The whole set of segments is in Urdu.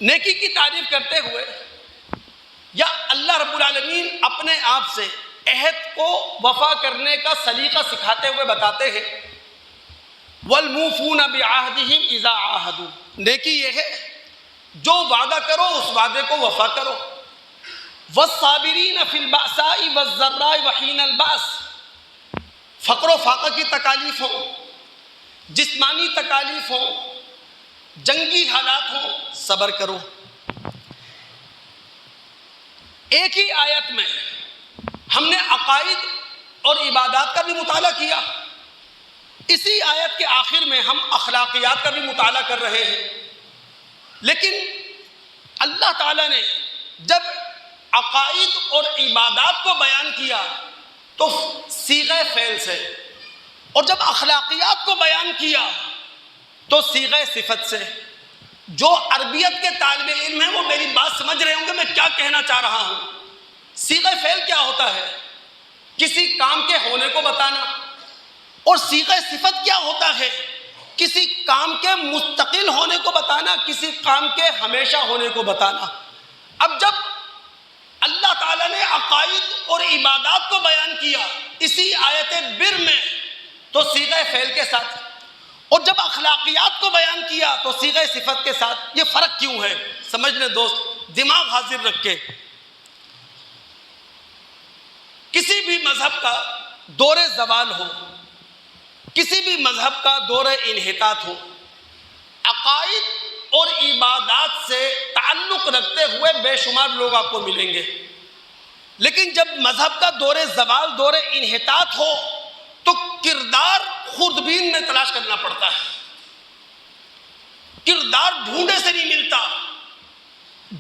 نیکی کی تعریف کرتے ہوئے یا اللہ رب العالمین اپنے آپ سے عہد کو وفا کرنے کا سلیقہ سکھاتے ہوئے بتاتے ہیں وَالْمُوفُونَ بِعَهْدِهِمْ إِذَا عَاهَدُوا، نیکی یہ ہے جو وعدہ کرو اس وعدے کو وفا کرو. وَالصَّابِرِينَ فِي الْبَأْسَاءِ وَالضَّرَّاءِ وَحِينَ الْبَأْسِ، فقر و فاقہ کی تکالیف ہوں، جسمانی تکالیف ہوں، جنگی حالات ہوں، صبر کرو. ایک ہی آیت میں ہم نے عقائد اور عبادات کا بھی مطالعہ کیا، اسی آیت کے آخر میں ہم اخلاقیات کا بھی مطالعہ کر رہے ہیں. لیکن اللہ تعالیٰ نے جب عقائد اور عبادات کو بیان کیا تو صیغہ فعل سے، اور جب اخلاقیات کو بیان کیا تو صیغہ صفت سے. جو عربیت کے طالب علم ہیں وہ میری بات سمجھ رہے ہوں گے میں کیا کہنا چاہ رہا ہوں. صیغہ فعل کیا ہوتا ہے؟ کسی کام کے ہونے کو بتانا. اور صیغہ صفت کیا ہوتا ہے؟ کسی کام کے مستقل ہونے کو بتانا، کسی کام کے ہمیشہ ہونے کو بتانا. اب جب اللہ تعالیٰ نے عقائد اور عبادات کو بیان کیا اسی آیت بر میں تو صیغہ فعل کے ساتھ، اور جب اخلاقیات کو بیان کیا تو صیغہ صفت کے ساتھ. یہ فرق کیوں ہے؟ سمجھ لیں دوست، دماغ حاضر رکھ کے. کسی بھی مذہب کا دور زوال ہو، کسی بھی مذہب کا دور انحطاط ہو، عقائد اور عبادات سے تعلق رکھتے ہوئے بے شمار لوگ آپ کو ملیں گے. لیکن جب مذہب کا دور زوال، دور انحطاط ہو تو کردار خوردبین میں تلاش کرنا پڑتا ہے. کردار ڈھونڈے سے نہیں ملتا.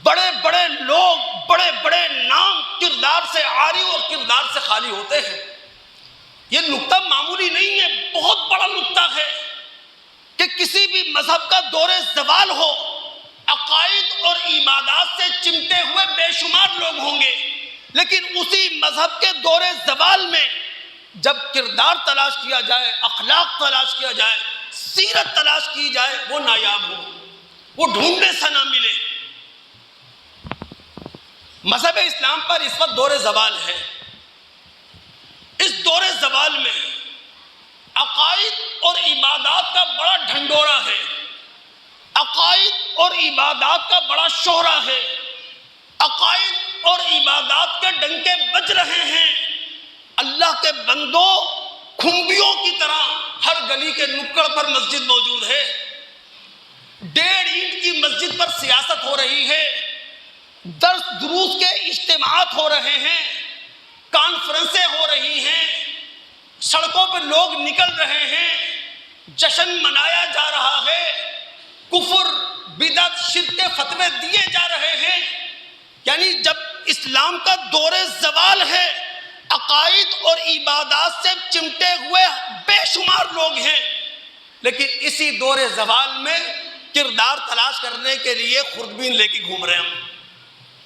بڑے بڑے لوگ، بڑے بڑے نام کردار سے عاری اور کردار سے خالی ہوتے ہیں. یہ نقطہ معمولی نہیں ہے، بہت بڑا نقطہ ہے کہ کسی بھی مذہب کا دور زوال ہو، عقائد اور عبادات سے چمٹے ہوئے بے شمار لوگ ہوں گے، لیکن اسی مذہب کے دور زوال میں جب کردار تلاش کیا جائے، اخلاق تلاش کیا جائے، سیرت تلاش کی جائے، وہ نایاب ہو، وہ ڈھونڈنے سے نہ ملے. مذہب اسلام پر اس وقت دور زوال ہے. اس دور زوال میں عقائد اور عبادات کا بڑا ڈھنڈورا ہے، عقائد اور عبادات کا بڑا شہرہ ہے، عقائد اور عبادات کے ڈنکے بج رہے ہیں. اللہ کے بندوں، کھمبیوں کی طرح ہر گلی کے نکڑ پر مسجد موجود ہے. 1.5 اینٹ کی مسجد پر سیاست ہو رہی ہے، درس دروس کے اجتماعات ہو رہے ہیں، کانفرنسیں ہو رہی ہیں، سڑکوں پہ لوگ نکل رہے ہیں، جشن منایا جا رہا ہے، کفر، بدعت، شرک کے فتوے دیے جا رہے ہیں. یعنی جب اسلام کا دور زوال ہے، عقائد اور عبادات سے چمٹے ہوئے بے شمار لوگ ہیں، لیکن اسی دور زوال میں کردار تلاش کرنے کے لیے خوردبین لے کے گھوم رہے ہیں.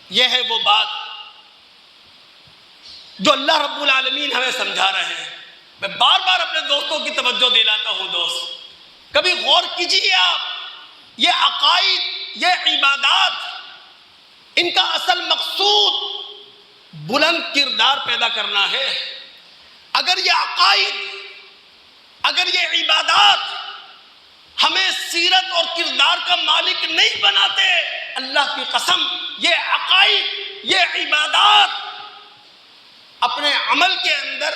یہ ہے وہ بات جو اللہ رب العالمین ہمیں سمجھا رہے ہیں. میں بار بار اپنے دوستوں کی توجہ دلاتا ہوں، دوست کبھی غور کیجیے آپ، یہ عقائد، یہ عبادات، ان کا اصل مقصود بلند کردار پیدا کرنا ہے. اگر یہ عقائد، اگر یہ عبادات ہمیں سیرت اور کردار کا مالک نہیں بناتے، اللہ کی قسم یہ عقائد، یہ عبادات اپنے عمل کے اندر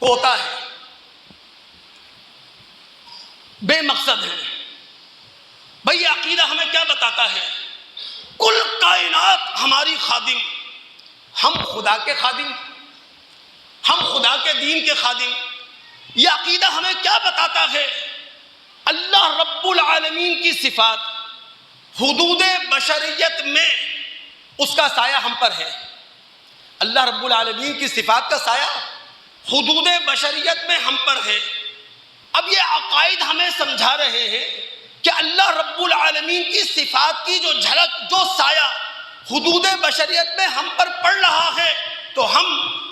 کوتا ہے، بے مقصد ہے. بھئی یہ عقیدہ ہمیں کیا بتاتا ہے؟ کل کائنات ہماری خادم، ہم خدا کے خادم، ہم خدا کے دین کے خادم. یہ عقیدہ ہمیں کیا بتاتا ہے؟ اللہ رب العالمین کی صفات حدود بشریت میں اس کا سایہ ہم پر ہے. اللہ رب العالمین کی صفات کا سایہ حدود بشریت میں ہم پر ہے. اب یہ عقائد ہمیں سمجھا رہے ہیں کہ اللہ رب العالمین کی صفات کی جو جھلک، جو سایہ حدود بشریت میں ہم پر پڑ رہا ہے، تو ہم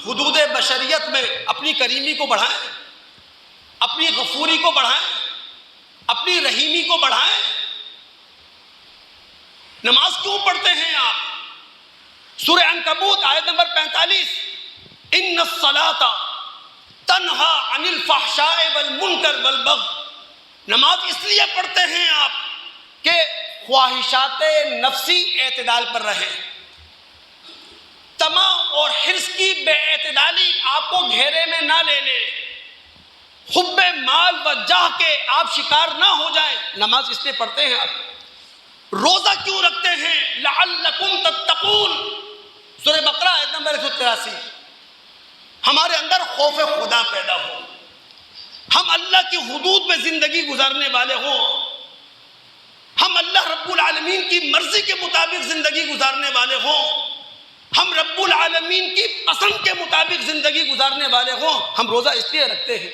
حدود بشریت میں اپنی کریمی کو بڑھائیں، اپنی غفوری کو بڑھائیں، اپنی رحیمی کو بڑھائیں. نماز کیوں پڑھتے ہیں آپ؟ سورہ عنکبوت آیت نمبر 45، ان الصلاۃ تنہا عن الفحشاء والمنکر والبغی، نماز اس لیے پڑھتے ہیں آپ کہ خواہشات نفسی اعتدال پر رہے، طمع اور حرص کی بے اعتدالی آپ کو گھیرے میں نہ لے لے، حب مال و جاہ کے آپ شکار نہ ہو جائیں، نماز اس لیے پڑھتے ہیں آپ۔ روزہ کیوں رکھتے ہیں؟ لعلکم تتقون، سورہ بقرہ آیت نمبر 183، ہمارے اندر خوف خدا پیدا ہو، ہم اللہ کی حدود میں زندگی گزارنے والے ہوں، ہم اللہ رب العالمین کی مرضی کے مطابق زندگی گزارنے والے ہوں، ہم رب العالمین کی پسند کے مطابق زندگی گزارنے والے ہوں۔ ہم روزہ اس لیے رکھتے ہیں